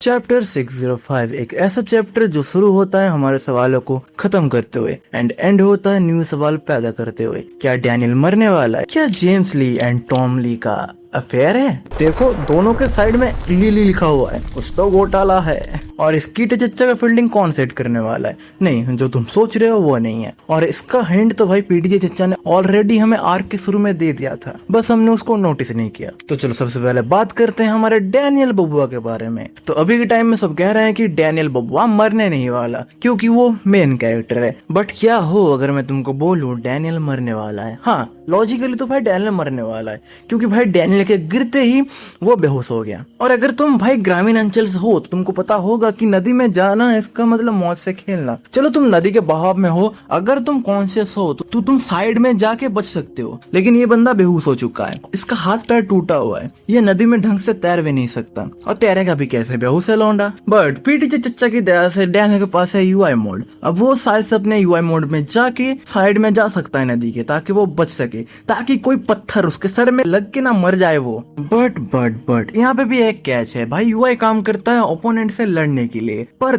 Chapter 605 एक ऐसा chapter जो शुरू होता है हमारे सवालों को खत्म करते हुए एंड एंड होता है न्यू सवाल पैदा करते हुए। क्या डैनियल मरने वाला है? क्या James Lee and Tom Lee का अफेयर है? देखो दोनों के साइड में ली लिखा हुआ है, कुछ तो घोटाला है। और इसकी चच्चा का फील्डिंग कौन सेट करने वाला है? नहीं, जो तुम सोच रहे हो वो नहीं है। और इसका हिंट तो भाई पीटीजे चच्चा ने ऑलरेडी हमें आर्क के शुरू में दे दिया था, बस हमने उसको नोटिस नहीं किया। तो चलो सबसे पहले बात करते हैं हमारे डैनियल बबुआ के बारे में। तो अभी के टाइम में सब कह रहे हैं कि डैनियल बबुआ मरने नहीं वाला क्योंकि वो मेन कैरेक्टर है। बट क्या हो अगर मैं तुमको बोलूं डैनियल मरने वाला है? हाँ, लॉजिकली तो भाई डैनियल मरने वाला है क्योंकि भाई डैनियल के गिरते ही वो बेहोश हो गया। और अगर तुम भाई ग्रामीण अंचल से हो तो तुमको पता होगा कि नदी में जाना इसका मतलब मौत से खेलना। चलो तुम नदी के बहाव में हो, अगर तुम कॉन्शियस हो तो तुम साइड में जाके बच सकते हो, लेकिन ये बंदा बेहोश हो चुका है, इसका हाथ पैर टूटा हुआ है, ये नदी में ढंग से तैर भी नहीं सकता और तैरेगा भी कैसे? बेहोश है लौंडा। बट पीटीजे चच्चा की दया से डैनियल के पास है यूआई मोड। अब वो शायद से अपने यूआई मोड में जाके साइड में जा सकता है नदी के, ताकि वो बच सके, ताकि कोई पत्थर उसके सर में लग के ना मर जाए वो। बट यहाँ पे भी एक कैच है भाई, यूआई काम करता है ओपोनेंट से लड़ने के लिए, पर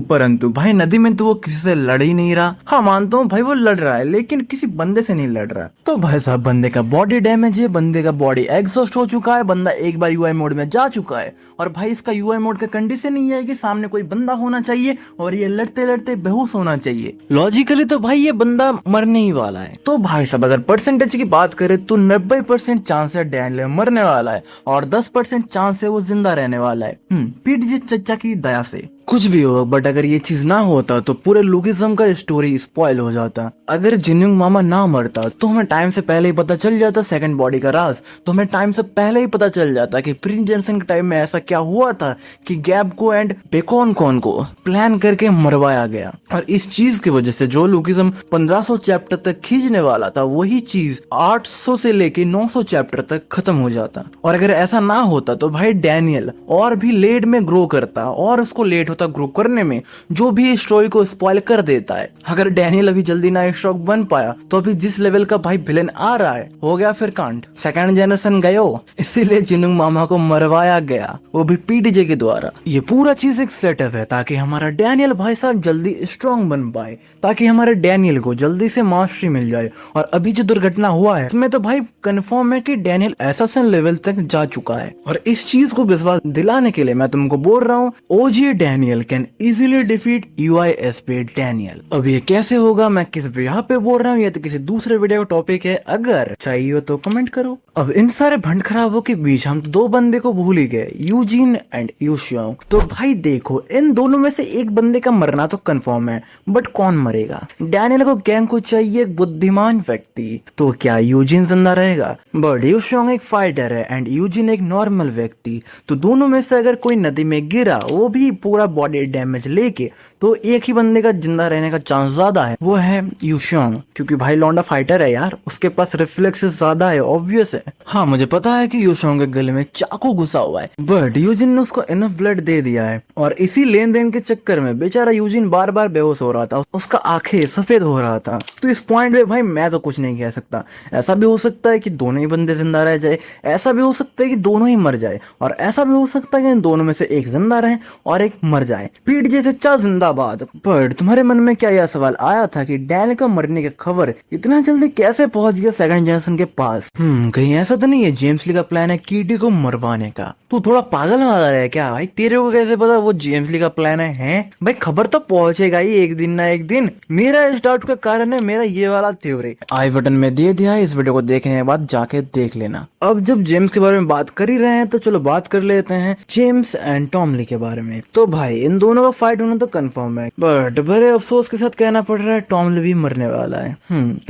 परंतु भाई नदी में तो वो किसी से लड़ ही नहीं रहा। हाँ मानता हूँ भाई वो लड़ रहा है, लेकिन किसी बंदे से नहीं लड़ रहा। तो भाई साहब बंदे का बॉडी डैमेज है, बंदे का बॉडी एग्जॉस्ट हो चुका है, बंदा एक बार यूआई मोड में जा चुका है। और भाई इसका यूआई मोड का कंडीशन ही है कि सामने कोई बंदा होना चाहिए और ये लड़ते लड़ते बेहोश होना चाहिए। लॉजिकली तो भाई ये बंदा मरने ही वाला है। तो भाई साहब अगर परसेंटेज की बात करें तो 90% चांस है डैनियल मरने वाला है और 10% चांस है वो जिंदा रहने वाला है, पीटीजे चच्चा की दया से। कुछ भी हो, बट अगर ये चीज ना होता तो पूरे लुकिज्म का स्टोरी स्पॉइल हो जाता। अगर जिन्युंग मामा ना मरता तो हमें टाइम से पहले ही पता चल जाता सेकंड बॉडी का राज, तो हमें टाइम से पहले ही पता चल जाता कि प्रिंस जेनसन के टाइम में ऐसा क्या हुआ था कि गैब को एंड बेकॉन कॉन को प्लान करके मरवाया गया। और इस चीज की वजह से जो लुकिज्म 1500 चैप्टर तक खींचने वाला था वही चीज 800 से लेके 900 चैप्टर तक खत्म हो जाता। और अगर ऐसा ना होता तो भाई डैनियल और भी लेट में ग्रो करता और उसको लेट होता ग्रो करने में, जो भी स्टोरी को स्पॉइल कर देता है। अगर डैनियल अभी जल्दी ना स्ट्रॉक बन पाया तो अभी जिस लेवल का भाई विलेन आ रहा है हो गया फिर कांड, सेकंड जनरेशन गयो। इसीलिए जिन्युंग मामा को मरवाया गया, वो भी पीटीजे के द्वारा। ये पूरा चीज एक सेटअप है ताकि हमारा डैनियल भाई साहब जल्दी स्ट्रॉन्ग बन पाए, ताकि हमारे डैनियल को जल्दी से मास्टरी मिल जाए। और अभी जो दुर्घटना हुआ है इसमें तो भाई कंफर्म है कि डैनियल एसासिन लेवल तक जा चुका है। और इस चीज को विश्वास दिलाने के लिए मैं तुमको बोल रहा हूँ OG Daniel can easily defeat UISP Daniel. अब ये कैसे होगा, मैं किस यहाँ पे बोल रहा हूँ या तो किसी दूसरे वीडियो का टॉपिक है, अगर चाहिए हो तो कमेंट करो। अब इन सारे भंड खराबों के बीच हम तो दो बंदे को भूल ही गए, यूजीन एंड यूशियोंग। तो भाई देखो इन दोनों में से एक बंदे का मरना तो कंफर्म है, बट कौन मरेगा? डैनियल को गैंग को चाहिए एक बुद्धिमान व्यक्ति, तो क्या यूजीन जिंदा रहेगा? बट यूशियोंग एक फाइटर है एंड यूजीन एक नॉर्मल व्यक्ति, तो दोनों में से अगर कोई नदी में गिरा वो भी पूरा बॉडी डैमेज लेके, तो एक ही बंदे का जिंदा रहने का चांस ज्यादा है, वो है यूशियोंग। क्योंकि भाई लौंडा फाइटर है यार, उसके पास रिफ्लेक्सेस ज्यादा है, ऑब्वियस है। हाँ मुझे पता है कि यूशियोंग के गले में चाकू घुसा हुआ है, बट यूजिन ने उसको इनफ ब्लड दे दिया है। और इसी लेन देन के चक्कर में बेचारा यूजिन बार बार बेहोश हो रहा था, उसका आंखें सफेद हो रहा था। तो इस पॉइंट पे भाई मैं तो कुछ नहीं कह सकता। ऐसा भी हो सकता है कि दोनों ही बंदे जिंदा रह जाए, ऐसा भी हो सकता है कि दोनों ही मर जाए, और ऐसा भी हो सकता है कि इन दोनों में से एक जिंदा रहे और एक मर जाए। पीटीजे चच्चा जिंदाबाद। पर तुम्हारे मन में क्या यह सवाल आया था कि डैनियल का मरने की खबर इतना जल्दी कैसे पहुंच गया सेकंड जनरेशन के पास? कहीं ऐसा तो नहीं है जेम्स ली का प्लान है कीटी को मरवाने का? तू थोड़ा पागल वाला है क्या भाई? तेरे को कैसे पता वो जेम्स ली का प्लान है? भाई खबर तो पहुंचेगा ही एक दिन ना एक दिन। मेरा इस डाउट का कारण है मेरा ये वाला थ्योरी, आई बटन में दे दिया है, इस वीडियो को देखने के बाद जाके देख लेना। अब जब जेम्स के बारे में बात कर ही रहे हैं तो चलो बात कर लेते हैं जेम्स एंड टॉम ली के बारे में। तो भाई इन दोनों का फाइट होना तो कंफर्म है, बट बड़े अफसोस के साथ कहना पड़ रहा है टॉम ली भी मरने वाला है।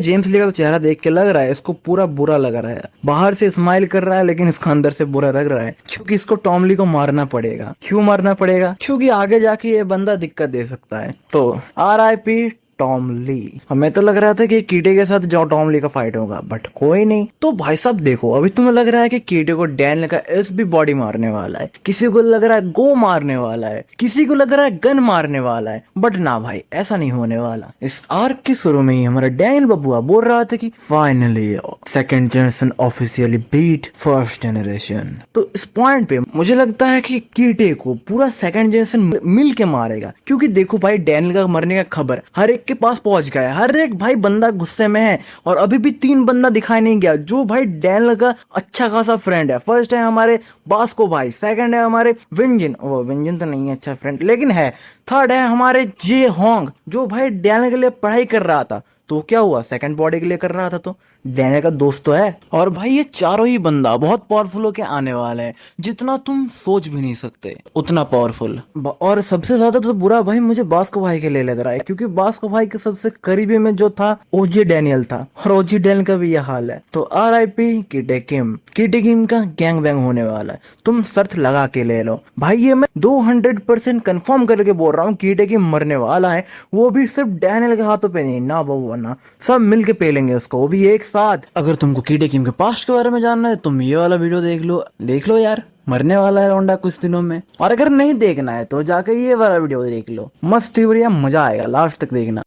जेम्स ली का तो चेहरा देख के लग रहा है इसको पूरा बुरा लग रहा है, बाहर से स्माइल कर रहा है लेकिन इसको अंदर से बुरा लग रहा है, क्योंकि इसको टॉम ली को मारना पड़ेगा। क्यों मारना पड़ेगा? क्योंकि आगे जाके ये बंदा दिक्कत दे सकता है। तो RIP टॉम ली। हमें तो लग रहा था कि कीटे के साथ जो टॉम ली का फाइट होगा, बट कोई नहीं। तो भाई साहब देखो, अभी तुम्हें लग रहा है कि कीटे को डैनियल का एसबी बॉडी मारने वाला है, किसी को लग रहा है गो मारने वाला है, किसी को लग रहा है गन मारने वाला है, बट ना भाई, ऐसा नहीं होने वाला। इस आर्क के शुरू में ही हमारा डैनियल बबुआ बोल रहा था कि finally second generation officially beat first generation. तो इस पॉइंट पे मुझे लगता है कि कीटे को पूरा सेकंड जनरेशन मिल के मारेगा, क्योंकि देखो भाई, डैनियल का मरने का खबर हर एक के पास पहुंच गया है, हर एक भाई बंदा गुस्से में है, और अभी भी 3 बंदा दिखाई नहीं गया जो भाई डैनियल का अच्छा खासा फ्रेंड है। फर्स्ट है हमारे बास्को भाई, सेकंड है हमारे विंजन, वो विंजन तो नहीं है अच्छा फ्रेंड लेकिन है, थर्ड है हमारे जे होंग जो भाई डैनियल के लिए पढ़ाई कर रहा था। तो क्या हुआ, सेकंड बॉडी के लिए कर रहा था, तो डैनियल का दोस्त तो है। और भाई ये चारों ही बंदा बहुत पावरफुल होके आने वाले हैं, जितना तुम सोच भी नहीं सकते उतना पावरफुल। और सबसे ज्यादा तो बुरा भाई मुझे बास्को भाई के लिए लग रहा है, क्योंकि बास्को भाई के सबसे करीबी में जो था ओजी डैनियल था, और ओजी डैनियल का भी यह हाल है। तो RIP कीटे किम। कीटे किम का गैंग बैंग होने वाला है, तुम शर्त लगा के ले लो भाई। ये मैं 200% कंफर्म करके बोल रहा हूँ, कीटे किम मरने वाला है, वो भी सिर्फ डैनियल के हाथों पे नहीं, ना बबुआ ना, सब मिलके पेलेंगे उसको, वो भी एक साथ। अगर तुमको कीटे किम के पास्ट के बारे में जानना है, तुम ये वाला वीडियो देख लो यार, मरने वाला है लौंडा कुछ दिनों में। और अगर नहीं देखना है तो जाकर ये वाला वीडियो देख लो, मस्त थी बढ़िया, मजा आएगा, लास्ट तक देखना।